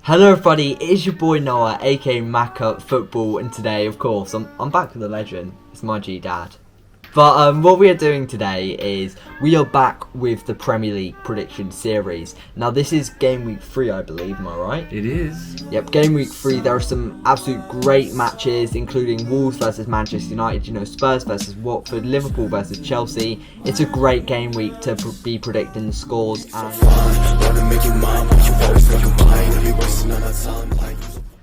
Hello everybody, it is your boy Noah, aka Macca Football, and today, of course, I'm back with the legend. It's my G-Dad. But what we are doing today is we are back with the Premier League prediction series. Now this is game week 3, I believe, am I right? It is. Yep, game week 3, there are some absolute great matches, including Wolves versus Manchester United, Spurs versus Watford, Liverpool versus Chelsea. It's a great game week to be predicting the scores.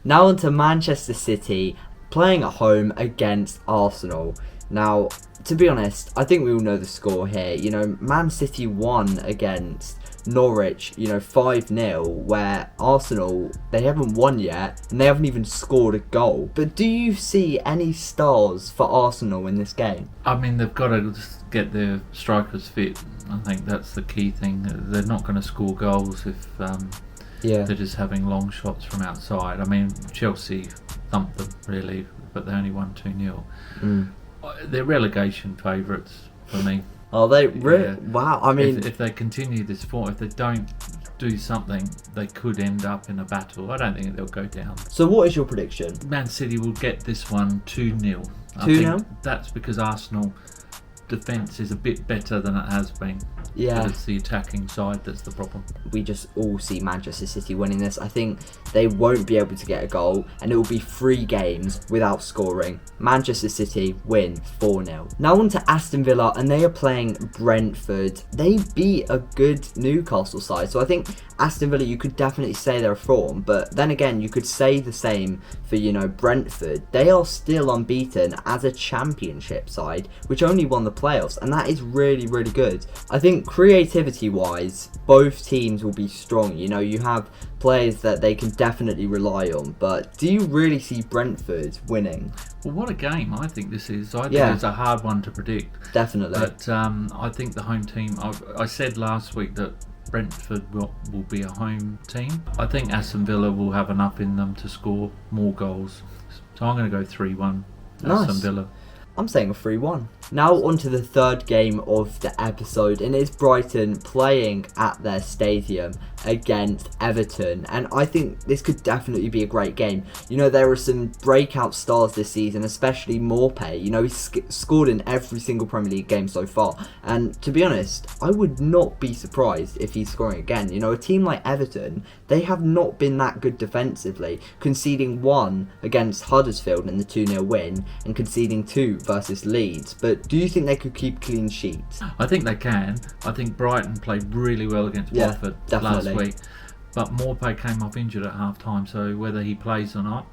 Now on to Manchester City playing at home against Arsenal. Now, to be honest, I think we all know the score here. Man City won against Norwich, 5-0, where Arsenal, they haven't won yet, and they haven't even scored a goal. But do you see any stars for Arsenal in this game? I mean, they've got to just get their strikers fit. I think that's the key thing. They're not going to score goals if they're just having long shots from outside. I mean, Chelsea thumped them, really, but they only won 2-0. They're relegation favourites for me. Oh, they really? Yeah. Wow. I mean, if they continue this form, if they don't do something, they could end up in a battle. I don't think they'll go down. So what is your prediction? Man City will get this one 2-0. 2-0? That's because Arsenal defence is a bit better than it has been. Yeah. But it's the attacking side that's the problem. We just all see Manchester City winning this. I think they won't be able to get a goal, and it will be 3 games without scoring. Manchester City win 4-0. Now on to Aston Villa, and they are playing Brentford. They beat a good Newcastle side, so I think Aston Villa, you could definitely say they're a form, but then again, you could say the same for, Brentford. They are still unbeaten as a championship side, which only won the playoffs, and that is really, really good. I think creativity-wise, both teams will be strong. You have players that they can definitely rely on, but do you really see Brentford winning? Well, what a game I think this is. I think it's a hard one to predict. Definitely. But I think the home team, I said last week that Brentford will be a home team. I think Aston Villa will have enough in them to score more goals. So I'm going to go 3-1 Aston Villa. I'm saying a 3-1. Now on to the third game of the episode, and it's Brighton playing at their stadium against Everton, and I think this could definitely be a great game. There are some breakout stars this season, especially Morpay. He's scored in every single Premier League game so far, and to be honest, I would not be surprised if he's scoring again. A team like Everton, they have not been that good defensively, conceding 1 against Huddersfield in the 2-0 win, and conceding 2 versus Leeds. But do you think they could keep clean sheets? I think they can. I think Brighton played really well against Watford last week, but Morpay came off injured at half time, so whether he plays or not.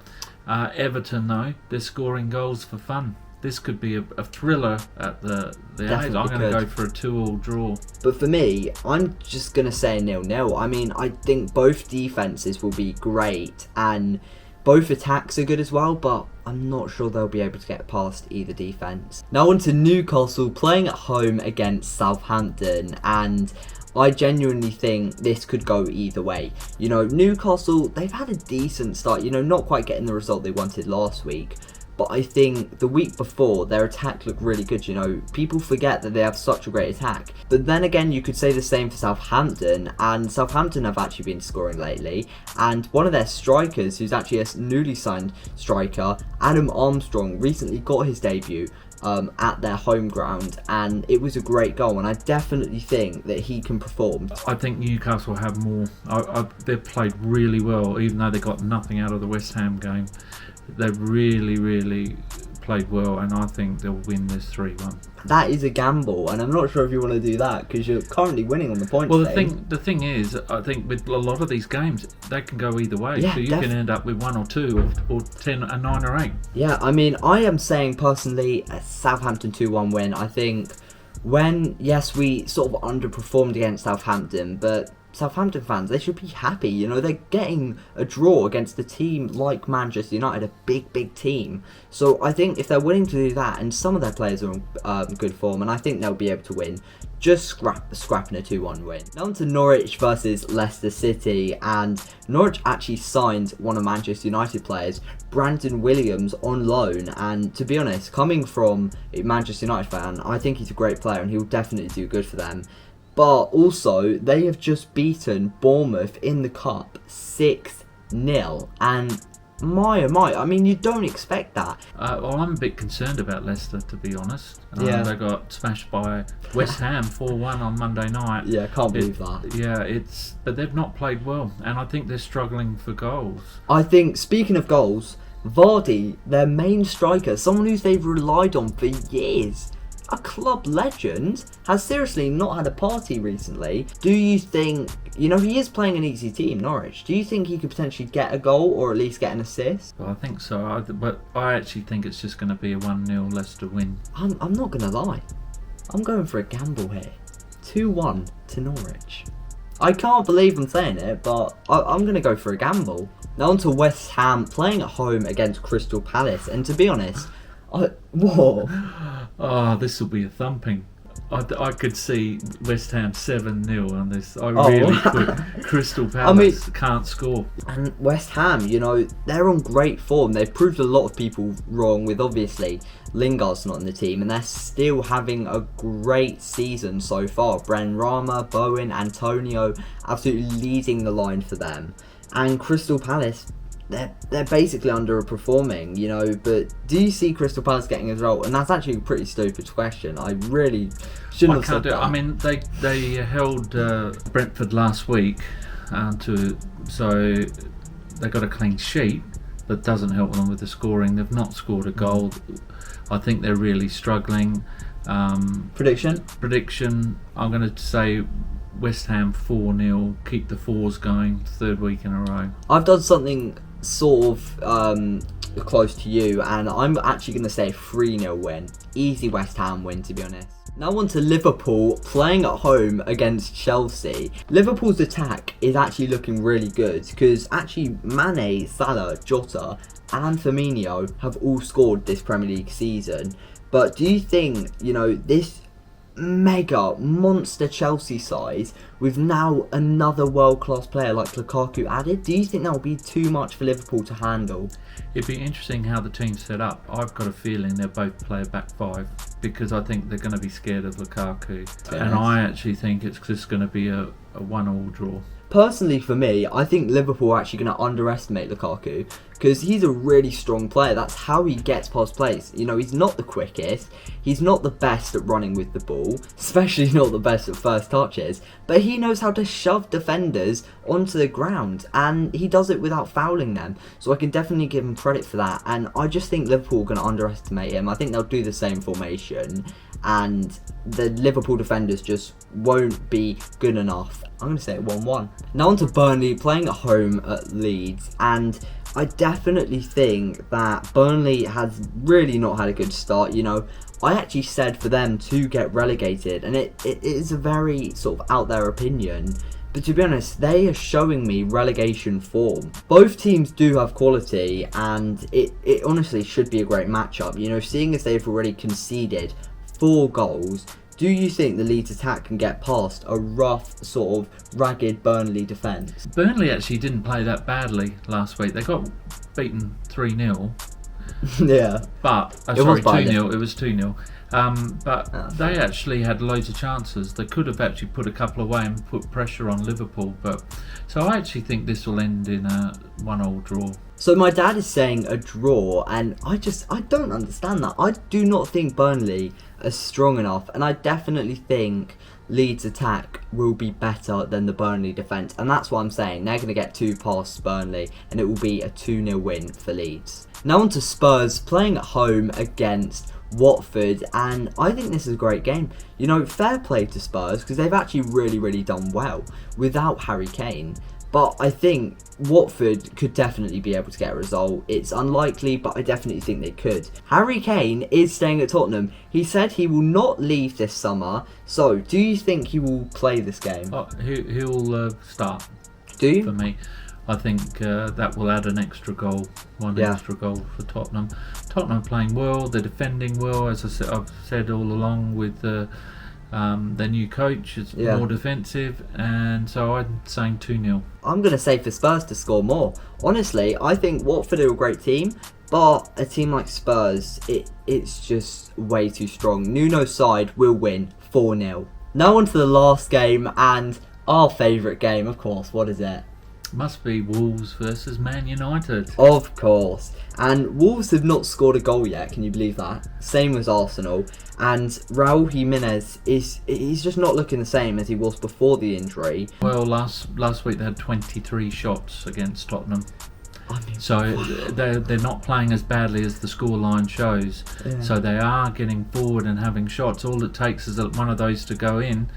Everton, though, they're scoring goals for fun. This could be a thriller at the age. I'm going to go for a 2-2 draw. But for me, I'm just going to say 0-0. I mean, I think both defences will be great, and both attacks are good as well, but I'm not sure they'll be able to get past either defence. Now on to Newcastle playing at home against Southampton, and I genuinely think this could go either way. Newcastle, they've had a decent start, not quite getting the result they wanted last week. But I think the week before, their attack looked really good, People forget that they have such a great attack. But then again, you could say the same for Southampton, and Southampton have actually been scoring lately. And one of their strikers, who's actually a newly signed striker, Adam Armstrong, recently got his debut at their home ground, and it was a great goal, and I definitely think that he can perform. I think Newcastle have more. They've played really well, even though they got nothing out of the West Ham game. They've really, really played well, and I think they'll win this 3-1. That is a gamble, and I'm not sure if you want to do that because you're currently winning on the points. Well, the thing is, I think with a lot of these games, they can go either way. Yeah, so you can end up with 1 or 2 or 10, a 9 or 8. Yeah, I mean, I am saying personally a Southampton 2-1 win. I think we sort of underperformed against Southampton, but Southampton fans, they should be happy. They're getting a draw against a team like Manchester United, a big team. So I think if they're willing to do that, and some of their players are in good form, and I think they'll be able to win, just scrapping a 2-1 win. Now on to Norwich versus Leicester City, and Norwich actually signed one of Manchester United players, Brandon Williams, on loan, and to be honest, coming from a Manchester United fan, I think he's a great player and he'll definitely do good for them. But also, they have just beaten Bournemouth in the Cup 6 4-0, and my oh my, I mean, you don't expect that. Well, I'm a bit concerned about Leicester, to be honest. Yeah. They got smashed by West Ham 4-1 on Monday night. Yeah, can't believe that. Yeah, but they've not played well, and I think they're struggling for goals. I think, speaking of goals, Vardy, their main striker, someone who they've relied on for years, a club legend, has seriously not had a party recently. Do you think, he is playing an easy team, Norwich. Do you think he could potentially get a goal or at least get an assist? Well, I think so, but I actually think it's just going to be a 1-0 Leicester win. I'm not going to lie. I'm going for a gamble here. 2-1 to Norwich. I can't believe I'm saying it, but I'm going to go for a gamble. Now on to West Ham playing at home against Crystal Palace, and to be honest, whoa. Oh, this will be a thumping. I could see West Ham 7-0 on this. I really could. Crystal Palace can't score. And West Ham, they're on great form. They've proved a lot of people wrong with, obviously, Lingard's not in the team, and they're still having a great season so far. Benrahma, Bowen, Antonio, absolutely leading the line for them. And Crystal Palace, they're basically underperforming, but do you see Crystal Palace getting a result? And that's actually a pretty stupid question. I really shouldn't have said that. I mean, they held Brentford last week, so they got a clean sheet, but doesn't help them with the scoring. They've not scored a goal. I think they're really struggling. Prediction, I'm going to say West Ham 4-0, keep the fours going, third week in a row. I've done something sort of close to you, and I'm actually going to say 3-0 win. Easy West Ham win, to be honest. Now on to Liverpool playing at home against Chelsea. Liverpool's attack is actually looking really good because actually Mane, Salah, Jota and Firmino have all scored this Premier League season. But do you think, this mega monster Chelsea side with now another world-class player like Lukaku added, do you think that will be too much for Liverpool to handle? It'd be interesting how the team's set up. I've got a feeling they'll both play a back five because I think they're going to be scared of Lukaku. And I actually think it's just going to be a 1-1 draw. Personally, for me, I think Liverpool are actually going to underestimate Lukaku because he's a really strong player. That's how he gets past players. He's not the quickest, he's not the best at running with the ball, especially not the best at first touches, but he knows how to shove defenders onto the ground, and he does it without fouling them. So I can definitely give him credit for that, and I just think Liverpool are going to underestimate him. I think they'll do the same formation, and the Liverpool defenders just won't be good enough. I'm going to say 1-1. Now on to Burnley playing at home at Leeds, and I definitely think that Burnley has really not had a good start. I actually said for them to get relegated, and it is a very sort of out there opinion. But to be honest, they are showing me relegation form. Both teams do have quality, and it honestly should be a great matchup. Seeing as they've already conceded 4 goals, do you think the Leeds attack can get past a rough, sort of ragged Burnley defence? Burnley actually didn't play that badly last week. They got beaten 3-0. Yeah. But, sorry, 2-0. It was 2-0. But they actually had loads of chances. They could have actually put a couple away and put pressure on Liverpool. So I actually think this will end in a 1-1 draw. So my dad is saying a draw, and I don't understand that. I do not think Burnley are strong enough, and I definitely think Leeds' attack will be better than the Burnley defence, and that's what I'm saying. They're going to get 2 past Burnley, and it will be a 2-0 win for Leeds. Now on to Spurs playing at home against Watford, and I think this is a great game. Fair play to Spurs because they've actually really, really done well without Harry Kane. But I think Watford could definitely be able to get a result. It's unlikely, but I definitely think they could. Harry Kane is staying at Tottenham. He said he will not leave this summer. So, do you think he will play this game? He'll start. Do you? For me. I think that will add an extra goal. Extra goal for Tottenham. Tottenham playing well. They're defending well, as I've said all along with their new coach is more defensive, and so I'm saying 2-0. I'm going to say for Spurs to score more. Honestly, I think Watford are a great team, but a team like Spurs, it's just way too strong. Nuno's side will win 4-0. Now on to the last game, and our favourite game, of course. What is it? Must be Wolves versus Man United. Of course. And Wolves have not scored a goal yet, can you believe that? Same as Arsenal. And Raul Jimenez, he's just not looking the same as he was before the injury. Well, last week they had 23 shots against Tottenham. I mean, So they're not playing as badly as the scoreline shows. Yeah. So they are getting forward and having shots. All it takes is one of those to go in,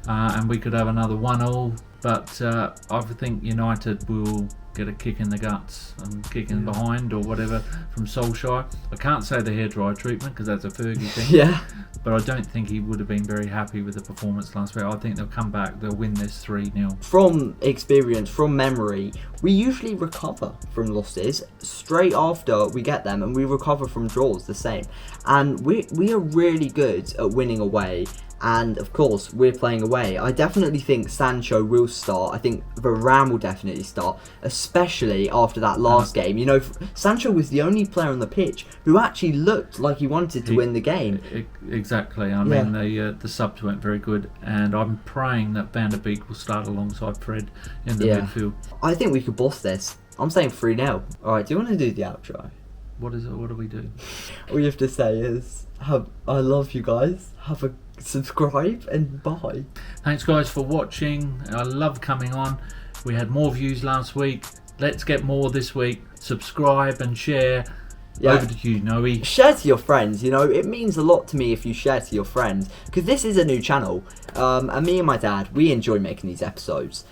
and we could have another 1-1. But I think United will get a kick in the guts and kick in behind or whatever from Solskjaer. I can't say the hairdryer treatment because that's a Fergie thing. Yeah. But I don't think he would have been very happy with the performance last week. I think they'll come back. They'll win this 3-0. From experience, from memory, we usually recover from losses straight after we get them, and we recover from draws the same. And we are really good at winning away. And of course, we're playing away. I definitely think Sancho will start. I think Benrahma will definitely start, especially after that last game. You know, Sancho was the only player on the pitch who actually looked like he wanted to win the game. Exactly. I mean, the subs weren't very good, and I'm praying that Van der Beek will start alongside Fred in the midfield. I think we could boss this. I'm saying 3-0. All right, do you want to do the outro? What is it? What do we do? All you have to say is, I love you guys. Have a subscribe and bye. Thanks guys for watching. I love coming on. We had more views last week. Let's get more this week. Subscribe and share. Over to you, Noe. Share to your friends. You know, it means a lot to me if you share to your friends, because this is a new channel, and me and my dad, we enjoy making these episodes.